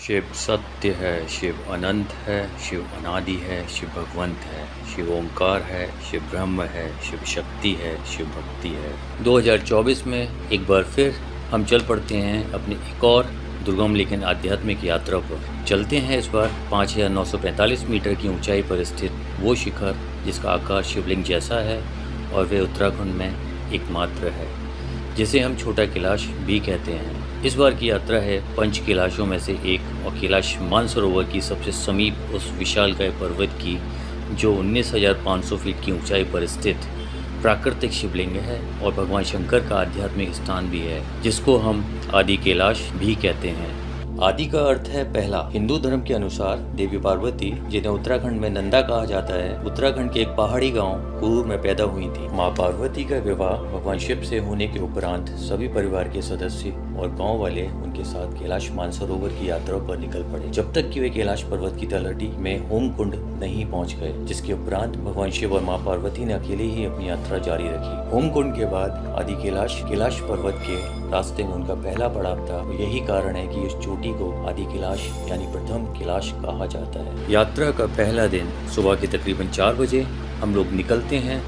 शिव सत्य है, शिव अनंत है, शिव अनादि है, शिव भगवंत है, शिव ओंकार है, शिव ब्रह्म है, शिव शक्ति है, शिव भक्ति है। 2024 में एक बार फिर हम चल पड़ते हैं अपनी एक और दुर्गम लेकिन आध्यात्मिक यात्रा पर। चलते हैं इस बार 5,945 मीटर की ऊंचाई पर स्थित वो शिखर जिसका आकार शिवलिंग जैसा है और वे उत्तराखंड में एकमात्र है, जिसे हम छोटा कैलाश भी कहते हैं। इस बार की यात्रा है पंच कैलाशों में से एक और कैलाश मानसरोवर की सबसे समीप उस विशालकाय पर्वत की, जो 19,500 फीट की ऊंचाई पर स्थित प्राकृतिक शिवलिंग है और भगवान शंकर का आध्यात्मिक स्थान भी है, जिसको हम आदि कैलाश भी कहते हैं। आदि का अर्थ है पहला। हिंदू धर्म के अनुसार देवी पार्वती, जिन्हें उत्तराखंड में नंदा कहा जाता है, उत्तराखंड के एक पहाड़ी गांव कुरूर में पैदा हुई थी। मां पार्वती का विवाह भगवान शिव से होने के उपरांत सभी परिवार के सदस्य और गांव वाले उनके साथ कैलाश मानसरोवर की यात्रा पर निकल पड़े, जब तक कि वे कैलाश पर्वत की तलहटी में होम कुंड नहीं पहुंच गए, जिसके उपरांत भगवान शिव और मां पार्वती ने अकेले ही अपनी यात्रा जारी रखी। होम कुंड के बाद आदि कैलाश पर्वत के रास्ते में उनका पहला पड़ाव था। यही कारण है कि इस चोटी को आदि कैलाश यानी प्रथम कैलाश कहा जाता है। यात्रा का पहला दिन सुबह के तकरीबन 4 बजे हम लोग निकलते हैं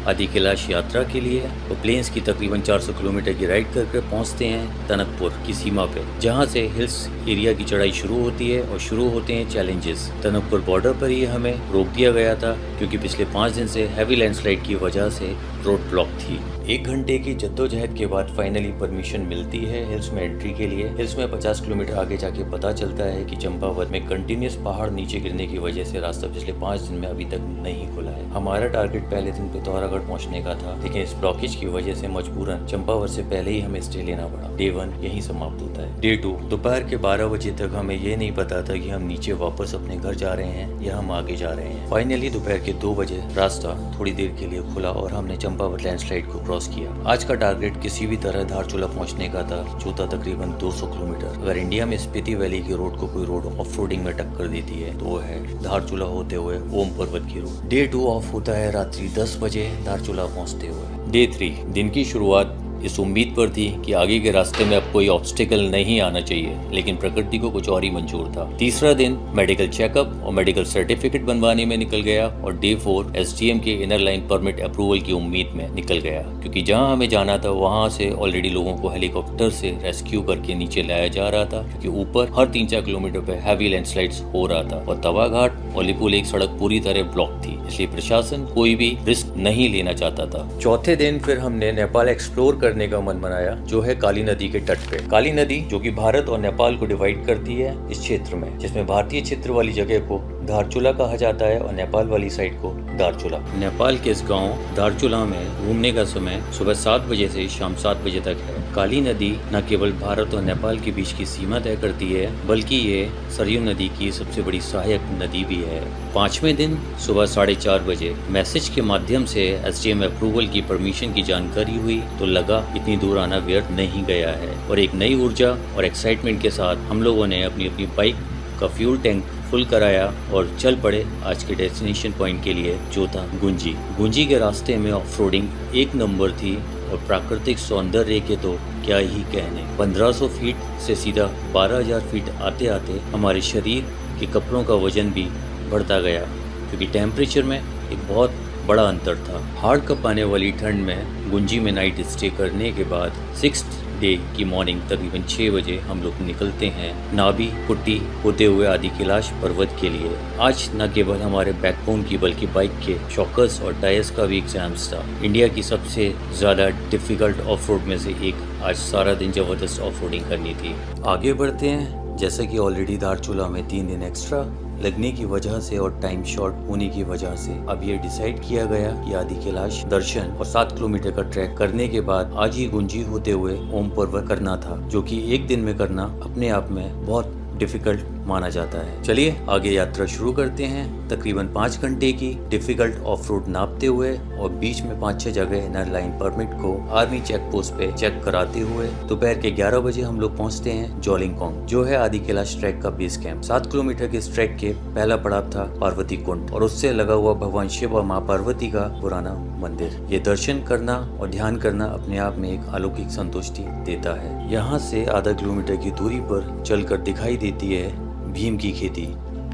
आदि कैलाश यात्रा के लिए और प्लेन्स की तकरीबन 400 किलोमीटर की राइड करके पहुंचते हैं टनकपुर की सीमा पे, जहां से हिल्स एरिया की चढ़ाई शुरू होती है और शुरू होते हैं चैलेंजेस। टनकपुर बॉर्डर पर ही हमें रोक दिया गया था क्योंकि पिछले 5 दिन से हैवी लैंडस्लाइड की वजह से रोड ब्लॉक थी। 1 घंटे की जद्दोजहद के बाद फाइनली परमिशन मिलती है हिल्स में एंट्री के लिए। हिल्स में 50 किलोमीटर आगे जाके पता चलता है कि चंपावत में कंटिन्यूस पहाड़ नीचे गिरने की वजह से रास्ता पिछले 5 दिन में अभी तक नहीं खुला है। हमारा टारगेट पहले दिन पिथौरागढ़ पहुंचने का था, लेकिन इस ब्लॉकेज की वजह से मजबूरन चंपावत से पहले ही हमें स्टे लेना पड़ा। डे 1 यही समाप्त होता है। डे 2 दोपहर के 12 बजे तक हमें ये नहीं पता था कि हम नीचे वापस अपने घर जा रहे हैं या हम आगे जा रहे हैं। फाइनली दोपहर के 2 बजे रास्ता थोड़ी देर के लिए खुला और हमने चंपावत लैंडस्लाइड को क्रॉस किया। आज का टारगेट किसी भी तरह धारचूला पहुंचने का था, जो था तकरीबन 200 किलोमीटर। अगर इंडिया में स्पीति वैली की रोड को कोई रोड ऑफ रोडिंग में टक्कर देती है तो वो है धारचूला होते हुए ओम पर्वत की रोड। डे 2 ऑफ होता है रात्रि 10 बजे धारचूला पहुंचते हुए। डे 3 दिन की शुरुआत इस उम्मीद पर थी कि आगे के रास्ते में अब कोई ऑब्स्टिकल नहीं आना चाहिए, लेकिन प्रकृति को कुछ और ही मंजूर था। तीसरा दिन मेडिकल चेकअप और मेडिकल सर्टिफिकेट बनवाने में निकल गया और डे 4 एसडीएम के इनर लाइन परमिट अप्रूवल की उम्मीद में निकल गया, क्योंकि जहां हमें जाना था वहां से ऑलरेडी लोगों को हेलीकॉप्टर से रेस्क्यू करके नीचे लाया जा रहा था, क्योंकि ऊपर हर 3-4 किलोमीटर पे हैवी लैंडस्लाइड्स हो रहा था और तवा घाट और लिपुल एक सड़क पूरी तरह ब्लॉक थी, इसलिए प्रशासन कोई भी रिस्क नहीं लेना चाहता था। चौथे दिन फिर हमने नेपाल एक्सप्लोर करने का मन बनाया, जो है काली नदी के तट पे। काली नदी जो कि भारत और नेपाल को डिवाइड करती है इस क्षेत्र में, जिसमें भारतीय क्षेत्र वाली जगह को धारचूला कहा जाता है और नेपाल वाली साइड को दारचूला। नेपाल के इस गांव दारचूला में घूमने का समय सुबह 7 बजे से शाम 7 बजे तक है। काली नदी न केवल भारत और नेपाल के बीच की सीमा तय करती है, बल्कि ये सरयू नदी की सबसे बड़ी सहायक नदी भी है। 5वें दिन सुबह 4:30 बजे मैसेज के माध्यम से एसडीएम अप्रूवल की परमिशन की जानकारी हुई तो लगा इतनी दूर आना व्यर्थ नहीं गया है, और एक नई ऊर्जा और एक्साइटमेंट के साथ हम लोगों ने अपनी बाइक का फ्यूल टैंक फुल कराया और चल पड़े आज के डेस्टिनेशन पॉइंट के लिए, जो था गुंजी। गुंजी के रास्ते में ऑफ रोडिंग 1 नंबर थी और प्राकृतिक सौंदर्य के तो क्या ही कहने। 1500 फीट से सीधा 12,000 फीट आते आते हमारे शरीर के कपड़ों का वजन भी बढ़ता गया, क्योंकि टेम्परेचर में एक बहुत बड़ा अंतर था। हार्ड कप आने वाली ठंड में गुंजी में नाइट स्टे करने के बाद 6th डे की मॉर्निंग तकरीबन 6 बजे हम लोग निकलते हैं नाभी पुट्टी होते हुए आदि कैलाश पर्वत के लिए। आज न केवल हमारे बैकबोन की बल्कि बाइक के शॉकर्स और टायर्स का भी एग्जाम्स था। इंडिया की सबसे ज़्यादा डिफिकल्ट ऑफ रोड में से एक आज सारा दिन ज़बरदस्त ऑफ रोडिंग करनी थी। आगे बढ़ते हैं। जैसे कि ऑलरेडी धारचूला में 3 दिन एक्स्ट्रा लगने की वजह से और टाइम शॉर्ट होने की वजह से अब ये डिसाइड किया गया कि आदि कैलाश दर्शन और 7 किलोमीटर का ट्रैक करने के बाद आज ही गुंजी होते हुए ओम पर्वत करना था, जो कि एक दिन में करना अपने आप में बहुत डिफिकल्ट माना जाता है। चलिए आगे यात्रा शुरू करते हैं। तकरीबन 5 घंटे की डिफिकल्ट ऑफ रोड नापते हुए और बीच में 5-6 जगह इनर लाइन परमिट को आर्मी चेक पोस्ट पे चेक कराते हुए दोपहर के 11 बजे हम लोग पहुंचते हैं जोलिंगकोंग, जो है आदि कैलाश ट्रैक का बेस कैंप। 7 किलोमीटर के इस ट्रैक के पहला पड़ाव था पार्वती कुंड और उससे लगा हुआ भगवान शिव और माँ पार्वती का पुराना मंदिर। ये दर्शन करना और ध्यान करना अपने आप में एक अलौकिक संतुष्टि देता है। यहाँ से आधा किलोमीटर की दूरी पर चलकर दिखाई देती है भीम की खेती,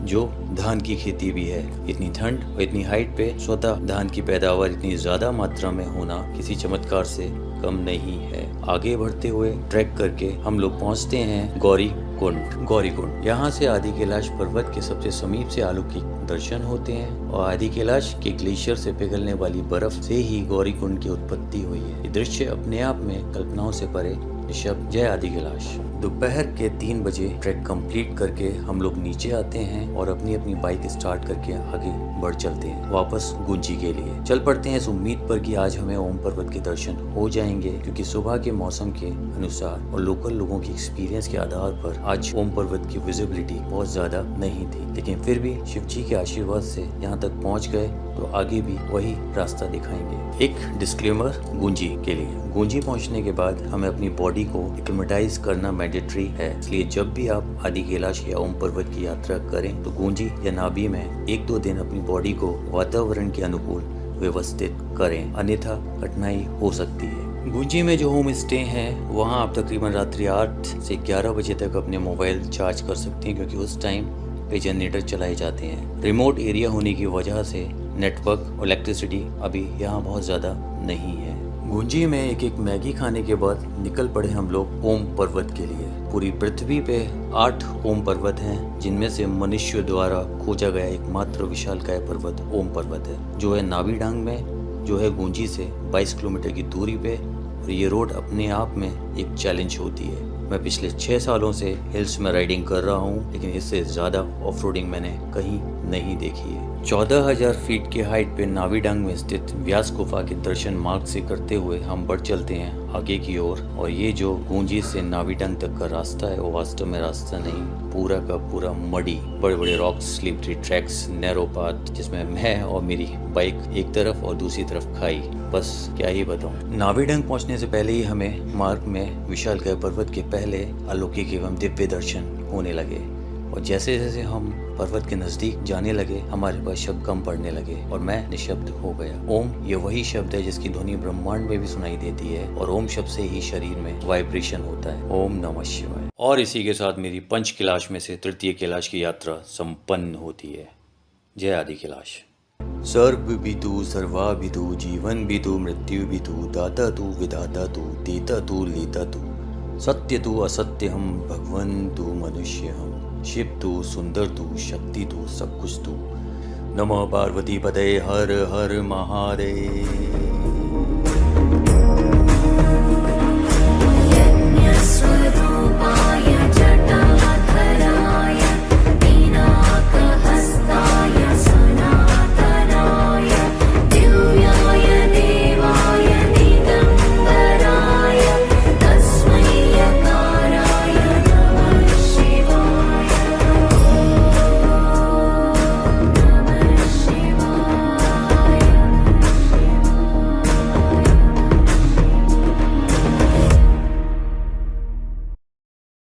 जो धान की खेती भी है। इतनी ठंड और इतनी हाइट पे स्वतः धान की पैदावार इतनी ज्यादा मात्रा में होना किसी चमत्कार से कम नहीं है। आगे बढ़ते हुए ट्रैक करके हम लोग पहुंचते हैं गौरी कुंड। यहाँ से आदि कैलाश पर्वत के सबसे समीप से अलौकिक दर्शन होते हैं और आदि कैलाश के ग्लेशियर से पिघलने वाली बर्फ से ही गौरी कुंड की उत्पत्ति हुई है। ये दृश्य अपने आप में कल्पनाओं से परे निशब्द। जय आदि कैलाश। दोपहर के 3 बजे ट्रैक कंप्लीट करके हम लोग नीचे आते हैं और अपनी अपनी बाइक स्टार्ट करके आगे बढ़ चलते हैं वापस गुंजी के लिए। चल पड़ते हैं इस उम्मीद पर कि आज हमें ओम पर्वत के दर्शन हो जाएंगे, क्योंकि सुबह के मौसम के अनुसार और लोकल लोगों की एक्सपीरियंस के आधार पर आज ओम पर्वत की विजिबिलिटी बहुत ज्यादा नहीं थी, लेकिन फिर भी शिव जी के आशीर्वाद से यहाँ तक पहुँच गए तो आगे भी वही रास्ता दिखाएंगे। एक डिस्क्लेमर गुंजी के लिए, गुंजी पहुँचने के बाद हमें अपनी बॉडी को एक्लिमेटाइज करना मैंडेटरी है। इसलिए जब भी आप आदि कैलाश या ओम पर्वत की यात्रा करें तो गुंजी या नाभि में 1-2 दिन अपनी बॉडी को वातावरण के अनुकूल व्यवस्थित करें, अन्यथा कठिनाई हो सकती है। गुंजी में जो होम स्टे है वहाँ आप तकरीबन रात्रि 8 से 11 बजे तक अपने मोबाइल चार्ज कर सकते हैं, क्योंकि उस टाइम पे जनरेटर चलाए जाते हैं। रिमोट एरिया होने की वजह से नेटवर्क और इलेक्ट्रिसिटी अभी यहाँ बहुत ज़्यादा नहीं है। गुंजी में एक मैगी खाने के बाद निकल पड़े हम लोग ओम पर्वत के लिए। पूरी पृथ्वी पे 8 ओम पर्वत हैं, जिनमें से मनुष्य द्वारा खोजा गया एकमात्र विशालकाय पर्वत ओम पर्वत है, जो है नावी डांग में, जो है गुंजी से 22 किलोमीटर की दूरी पे। और ये रोड अपने आप में एक चैलेंज होती है। मैं पिछले 6 सालों से हिल्स में राइडिंग कर रहा हूँ, लेकिन इससे ज़्यादा ऑफ रोडिंग मैंने कहीं नहीं देखी है। 14,000 फीट की हाइट पे नावी डांग में स्थित व्यास गुफा के दर्शन मार्ग से करते हुए हम बढ़ चलते हैं आगे की ओर। और ये जो गुंजी से नावी डांग तक का रास्ता है वो वास्तव में रास्ता नहीं, पूरा का पूरा मडी, बड़े बड़े rocks, slippery tracks, narrow path, जिसमें मैं और मेरी बाइक एक तरफ और दूसरी तरफ खाई। बस क्या ही बताऊं। नावी डांग पहुंचने से पहले ही हमें मार्ग में विशालकाय पर्वत के पहले अलौकिक एवं दिव्य दर्शन होने लगे। और जैसे जैसे हम पर्वत के नजदीक जाने लगे हमारे पास शब्द कम पड़ने लगे और मैं निशब्द हो गया। ओम ये वही शब्द है जिसकी ध्वनि ब्रह्मांड में भी सुनाई देती है और ओम शब्द से ही शरीर में वाइब्रेशन होता है। ओम नमः शिवाय। और इसी के साथ मेरी 5 कैलाश में से तृतीय कैलाश की यात्रा संपन्न होती है। जय आदि कैलाश। सर्व भी तू, सर्वा भी तू, जीवन भी तू, मृत्यु भी तू, दाता तू, विधाता तू, देता तू, लेता तू, सत्य तू, असत्य हम, भगवन तू, मनुष्य हम, शिव तू, सुंदर तू, शक्ति तू, सब कुछ तू। नमः पार्वती पते, हर हर महादेव।